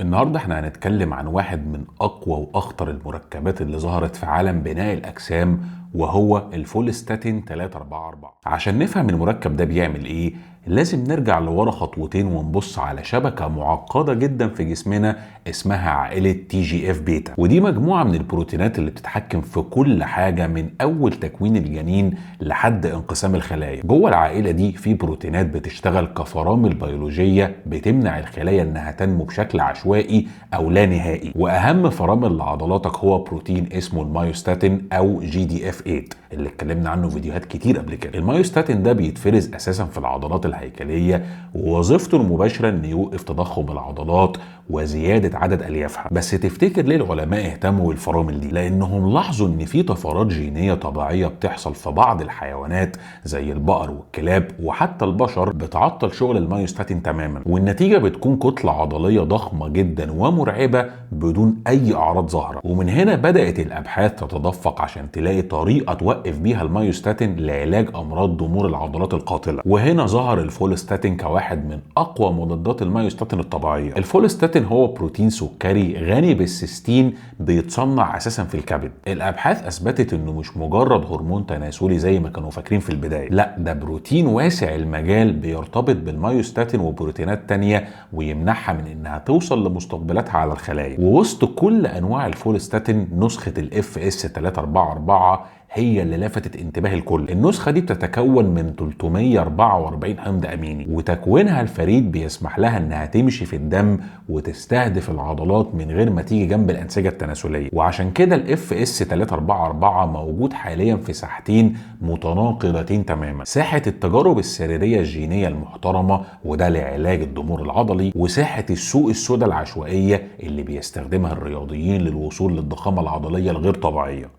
النهارده احنا هنتكلم عن واحد من اقوى واخطر المركبات اللي ظهرت في عالم بناء الاجسام، وهو الفولستاتين 344. عشان نفهم المركب ده بيعمل ايه لازم نرجع لورا خطوتين ونبص على شبكة معقدة جدا في جسمنا اسمها عائلة تي جي اف بيتا، ودي مجموعة من البروتينات اللي بتتحكم في كل حاجة من اول تكوين الجنين لحد انقسام الخلايا. جوه العائلة دي في بروتينات بتشتغل كفرامل بيولوجية بتمنع الخلايا انها تنمو بشكل عشوائي او لا نهائي، واهم فرامل لعضلاتك هو بروتين اسمه المايوستاتين او جي دي اف 8 اللي اتكلمنا عنه فيديوهات كتير قبل كده. المايوستاتين ده بيتفرز اساسا في العضلات الهيكليه، ووظيفته المباشره ان يوقف تضخم العضلات وزياده عدد اليافها. بس تفتكر ليه العلماء اهتموا بالفرامل دي؟ لانهم لاحظوا ان في طفرات جينيه طبيعيه بتحصل في بعض الحيوانات زي البقر والكلاب وحتى البشر بتعطل شغل المايوستاتين تماما، والنتيجه بتكون كتله عضليه ضخمه جدا ومرعبه بدون اي اعراض ظاهره. ومن هنا بدات الابحاث تتدفق عشان تلاقي طريقه توقف بيها المايوستاتين لعلاج امراض ضمور العضلات القاتله. وهنا ظهر الفولستاتين كواحد من اقوى مضادات المايوستاتين الطبيعيه. الفولستاتين هو بروتين سكري غني بالسيستين بيتصنع اساسا في الكبد. الابحاث اثبتت انه مش مجرد هرمون تناسلي زي ما كانوا فاكرين في البدايه، لا ده بروتين واسع المجال بيرتبط بالمايوستاتين وبروتينات تانية ويمنعها من انها توصل لمستقبلاتها على الخلايا. ووسط كل انواع الفولستاتين نسخه الاف اس 344 هي اللي لفتت انتباه الكل. النسخة دي بتتكون من 344 حمض اميني، وتكوينها الفريد بيسمح لها انها تمشي في الدم وتستهدف العضلات من غير ما تيجي جنب الانسجة التناسلية. وعشان كده الاف اس 344 موجود حاليا في ساحتين متناقضتين تماما: ساحة التجارب السريرية الجينية المحترمة وده لعلاج الضمور العضلي، وساحة السوق السوداء العشوائية اللي بيستخدمها الرياضيين للوصول للضخامة العضلية الغير طبيعية.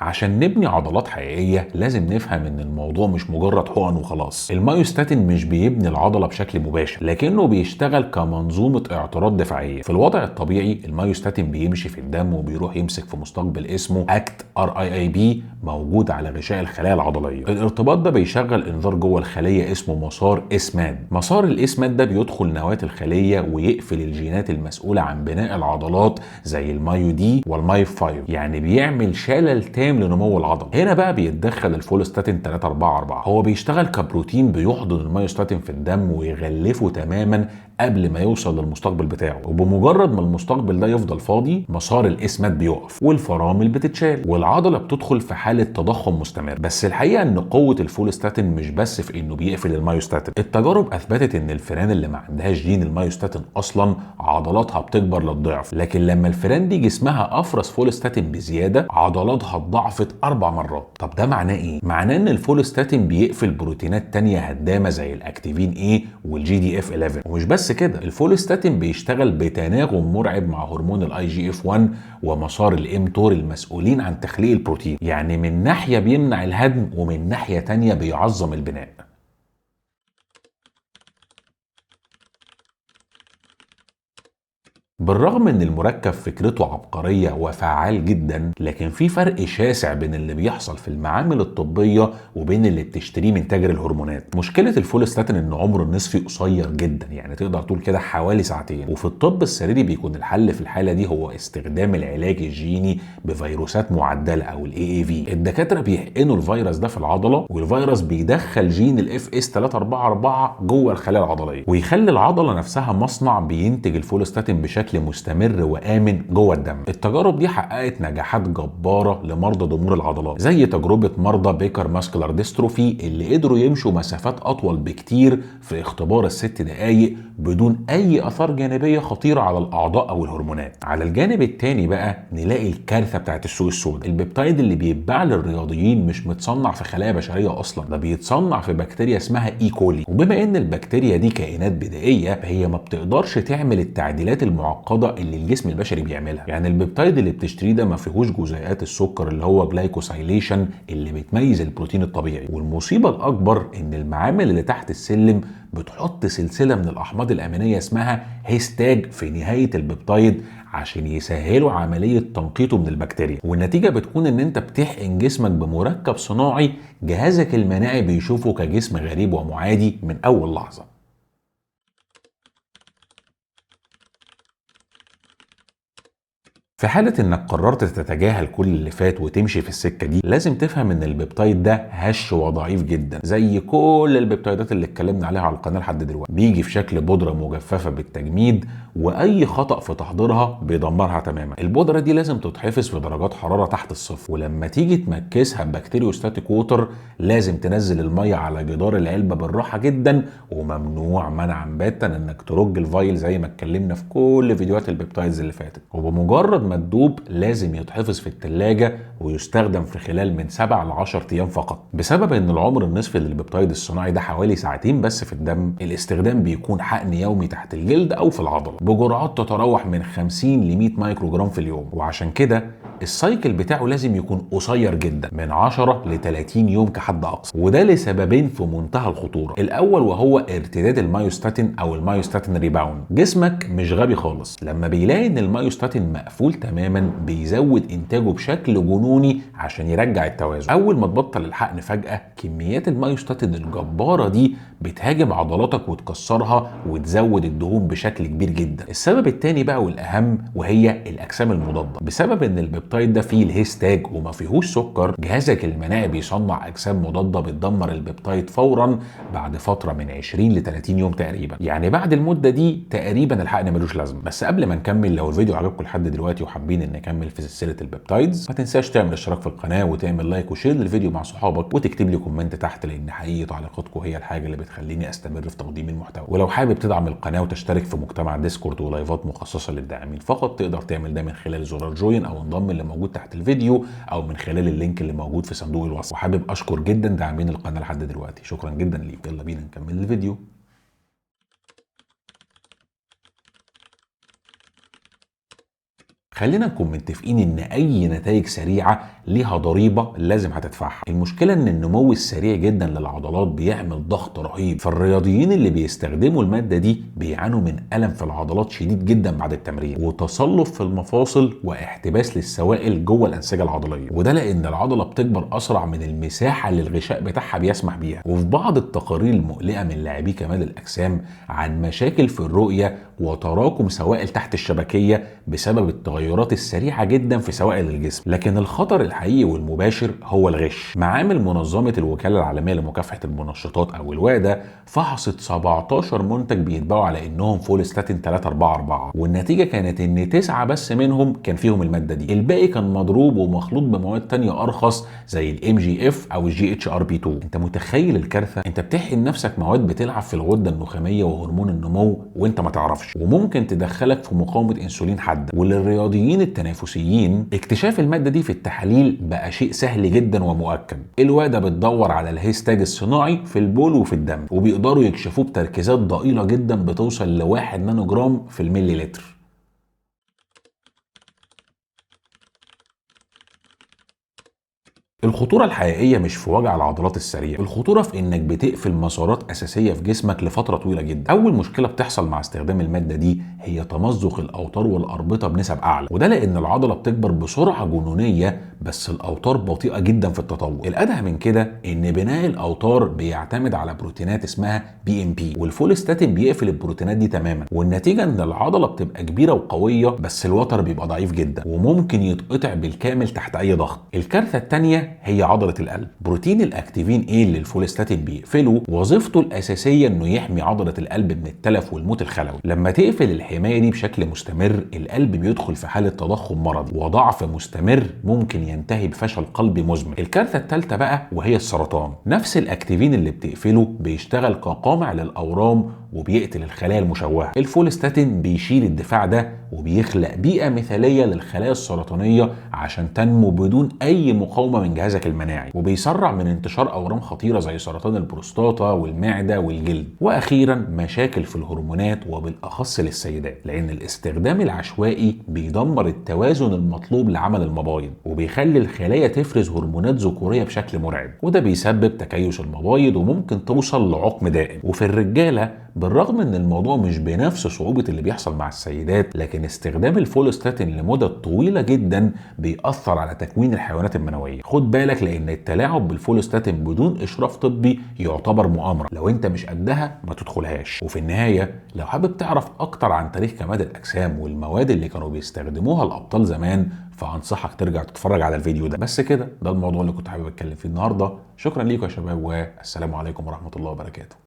عشان نبني عضلات حقيقية لازم نفهم ان الموضوع مش مجرد حقن وخلاص. المايوستاتين مش بيبني العضلة بشكل مباشر، لكنه بيشتغل كمنظومة اعتراض دفاعية. في الوضع الطبيعي المايوستاتين بيمشي في الدم وبيروح يمسك في مستقبل اسمه اكت RIAB موجود على غشاء الخلايا العضلية. الارتباط ده بيشغل انذار جوه الخلية اسمه مسار اسماد. مسار الاسماد ده بيدخل نواة الخلية ويقفل الجينات المسؤولة عن بناء العضلات زي المايو دي والمايو 5، يعني بيعمل شلل تام لنمو العضل. هنا بقى بيتدخل الفولستاتين 344. هو بيشتغل كبروتين بيحضن المايوستاتين في الدم ويغلفه تماما قبل ما يوصل للمستقبل بتاعه، وبمجرد ما المستقبل ده يفضل فاضي مسار الاسماد بيقف والفرامل بتتشال والعضله بتدخل في حاله تضخم مستمر. بس الحقيقه ان قوه الفولستاتين مش بس في انه بيقفل المايوستاتين. التجارب اثبتت ان الفئران اللي ما عندهاش جين المايوستاتين اصلا عضلاتها بتكبر للضعف، لكن لما الفئران دي جسمها افرز فولستاتين بزياده عضلاتها اتضاعفت 4 مرات. طب ده معناه ايه؟ معناه ان الفولستاتين بيقفل بروتينات تانية هدامه زي الاكتيفين اي والجي دي اف 11. ومش بس كده، الفولستاتين بيشتغل بتناغم مرعب مع هرمون الاي جي اف 1 ومسار الامتور المسؤولين عن تخليق البروتين. يعني من ناحيه بيمنع الهدم ومن ناحيه تانية بيعظم البناء. بالرغم ان المركب فكرته عبقرية وفعال جدا، لكن في فرق شاسع بين اللي بيحصل في المعامل الطبية وبين اللي بتشتريه من تاجر الهرمونات. مشكلة الفولستاتين ان عمره النصفي قصير جدا، يعني تقدر تقول كده حوالي ساعتين. وفي الطب السريري بيكون الحل في الحالة دي هو استخدام العلاج الجيني بفيروسات معدلة او AAV. الدكاترة بيحقنوا الفيروس ده في العضلة، والفيروس بيدخل جين الاف اس 344 جوه الخلايا العضلية ويخلي العضلة نفسها مصنع بينتج الفولستاتين بشكل مستمر وآمن جوه الدم. التجارب دي حققت نجاحات جبارة لمرضى ضمور العضلات، زي تجربة مرضى بيكر ماسكولار ديستروفي اللي قدروا يمشوا مسافات أطول بكتير في اختبار ال6 دقايق بدون أي آثار جانبية خطيرة على الأعضاء أو الهرمونات. على الجانب التاني بقى نلاقي الكارثة بتاعت السوق السوداء. البيبتايد اللي بيتباع للرياضيين مش متصنع في خلايا بشرية أصلا، ده بيتصنع في بكتيريا اسمها كولي. وبما إن البكتيريا دي كائنات بدائية فهي ما بتقدرش تعمل التعديلات المعقدة اللي الجسم البشري بيعملها. يعني البيبتايد اللي بتشتريه ده ما فيهوش جزيئات السكر اللي هو جلايكوسايليشن اللي بتميز البروتين الطبيعي. والمصيبه الاكبر ان المعامل اللي تحت السلم بتحط سلسله من الاحماض الامينيه اسمها هيستاج في نهايه البيبتايد عشان يسهلوا عملية تنقيته من البكتيريا، والنتيجة بتكون ان انت بتحقن جسمك بمركب صناعي جهازك المناعي بيشوفه كجسم غريب ومعادي من اول لحظة. في حالة انك قررت تتجاهل كل اللي فات وتمشي في السكة دي، لازم تفهم ان البيبتايد ده هش وضعيف جدا زي كل البيبتايدات اللي اتكلمنا عليها على القناة لحد دلوقتي. بيجي في شكل بودرة مجففة بالتجميد، واي خطأ في تحضيرها بيدمرها تماما. البودرة دي لازم تتحفظ في درجات حرارة تحت الصفر، ولما تيجي تمكسها ببكتيريوستاتيك ووتر لازم تنزل المية على جدار العلبة بالراحة جدا، وممنوع منعا باتا انك ترج الفايل زي ما اتكلمنا في كل فيديوهات البيبتايدز اللي فاتت. وبمجرد ما تدوب لازم يتحفظ في التلاجة ويستخدم في خلال من 7 ل 10 ايام فقط. بسبب ان العمر النصفي للبيبتايد الصناعي ده حوالي ساعتين بس في الدم، الاستخدام بيكون حقن يومي تحت الجلد او في العضله بجرعات تتراوح من 50 ل 100 مايكرو جرام في اليوم. وعشان كده السايكل بتاعه لازم يكون قصير جدا، من 10 ل 30 يوم كحد اقصى، وده لسببين في منتهى الخطوره. الاول وهو ارتداد المايوستاتين او المايوستاتين ريباوند. جسمك مش غبي خالص، لما بيلاقي ان المايوستاتين مقفول تماما بيزود انتاجه بشكل جنوني عشان يرجع التوازن. اول ما تبطل الحقن فجاه، كميات المايوستاتين الجباره دي بتهاجم عضلاتك وتكسرها وتزود الدهون بشكل كبير جدا. السبب الثاني بقى والاهم وهي الاجسام المضاده. بسبب ان البيبتايد ده فيه الهيستاج وما فيهوش سكر، جهازك المناعي بيصنع اجسام مضاده بتدمر البيبتايد فورا بعد فتره من 20 ل 30 يوم تقريبا. يعني بعد المده دي تقريبا الحقن ملوش لازمه. بس قبل ما نكمل، لو الفيديو عجبكم لحد دلوقتي وحابين ان نكمل في سلسله البيبتايدز، ما تنساش تعمل اشتراك في القناه وتعمل لايك وشير للفيديو مع صحابك، وتكتب لي كومنت تحت، لان حقيقي تعليقاتكم هي الحاجه اللي بتخليني استمر في تقديم المحتوى. ولو حابب تدعم القناه وتشترك في مجتمع ديسكورد ولايفات مخصصه للداعمين فقط، تقدر تعمل ده من خلال زرار جوين او انضم اللي موجود تحت الفيديو، او من خلال اللينك اللي موجود في صندوق الوصف. وحابب اشكر جدا داعمين القناه لحد دلوقتي، شكرا جدا ليك. يلا بينا نكمل الفيديو. خلينا نكون متفقين ان اي نتائج سريعه ليها ضريبه لازم هتدفعها. المشكله ان النمو السريع جدا للعضلات بيعمل ضغط رهيب، فالرياضيين اللي بيستخدموا الماده دي بيعانوا من الم في العضلات شديد جدا بعد التمرين، وتصلب في المفاصل، واحتباس للسوائل جوه الانسجه العضليه. وده لان العضله بتكبر اسرع من المساحه اللي الغشاء بتاعها بيسمح بيها. وفي بعض التقارير المقلقه من لاعبي كمال الاجسام عن مشاكل في الرؤيه وتراكم سوائل تحت الشبكيه بسبب التغيرات السريعه جدا في سوائل الجسم. لكن الخطر الحقيقي والمباشر هو الغش. معامل منظمه الوكاله العالميه لمكافحه المنشطات او الوادة فحصت 17 منتج بيتباعوا على انهم فولستاتين 344، والنتيجه كانت ان 9 بس منهم كان فيهم الماده دي، الباقي كان مضروب ومخلوط بمواد تانية ارخص زي الام جي اف او الجي اتش ار بي 2. انت متخيل الكارثه؟ انت بتحقن نفسك مواد بتلعب في الغده النخاميه وهرمون النمو وانت ما تعرفش، وممكن تدخلك في مقاومه انسولين حاده. وللرياضيين التنافسيين اكتشاف الماده دي في التحاليل بقى شيء سهل جدا ومؤكد. الوادة بتدور على الهيستاج الصناعي في البول وفي الدم، وبيقدروا يكشفوه بتركيزات ضئيله جدا بتوصل ل1 نانو جرام في الملي لتر. الخطورة الحقيقية مش في وجع العضلات السريع، الخطورة في انك بتقفل مسارات اساسية في جسمك لفترة طويلة جدا. اول مشكلة بتحصل مع استخدام المادة دي هي تمزق الاوتار والاربطة بنسب اعلى، وده لان العضلة بتكبر بسرعة جنونية بس الاوتار بطيئة جدا في التطور. الادهى من كده ان بناء الاوتار بيعتمد على بروتينات اسمها بي ام بي، والفولستاتين بيقفل البروتينات دي تماما، والنتيجة ان العضلة بتبقى كبيرة وقوية بس الوتر بيبقى ضعيف جدا وممكن يتقطع بالكامل تحت اي ضغط. الكارثة الثانية هي عضلة القلب. بروتين الاكتيفين ايه اللي الفولستاتين بيقفله وظيفته الاساسية انه يحمي عضلة القلب من التلف والموت الخلوي. لما تقفل الحماية دي بشكل مستمر، القلب بيدخل في حالة تضخم مرضي وضعف مستمر ممكن ينتهي بفشل قلبي مزمن. الكارثة الثالثة بقى وهي السرطان. نفس الاكتيفين اللي بتقفله بيشتغل كقامع للاورام وبيقتل الخلايا المشوهة. الفولستاتين بيشيل الدفاع ده وبيخلق بيئة مثالية للخلايا السرطانية عشان تنمو بدون أي مقاومة من جهازك المناعي، وبيسرع من انتشار أورام خطيرة زي سرطان البروستاتا والمعدة والجلد. وأخيرا مشاكل في الهرمونات وبالأخص للسيدات، لأن الاستخدام العشوائي بيدمر التوازن المطلوب لعمل المبايض وبيخلي الخلايا تفرز هرمونات ذكورية بشكل مرعب، وده بيسبب تكيس المبايض وممكن توصل لعقم دائم. وفي الرجالة بالرغم ان الموضوع مش بنفس صعوبة اللي بيحصل مع السيدات، لكن استخدام الفولوستاتين لمدة طويلة جدا بيأثر على تكوين الحيوانات المنوية. خد بالك لان التلاعب بالفولوستاتين بدون اشراف طبي يعتبر مؤامرة، لو انت مش قدها ما تدخلهاش. وفي النهاية لو حابب تعرف اكتر عن تاريخ كمال الاجسام والمواد اللي كانوا بيستخدموها الابطال زمان، فانصحك ترجع تتفرج على الفيديو ده. بس كده، ده الموضوع اللي كنت حابب اتكلم فيه النهارده. شكرا ليكم يا شباب، والسلام عليكم ورحمة الله وبركاته.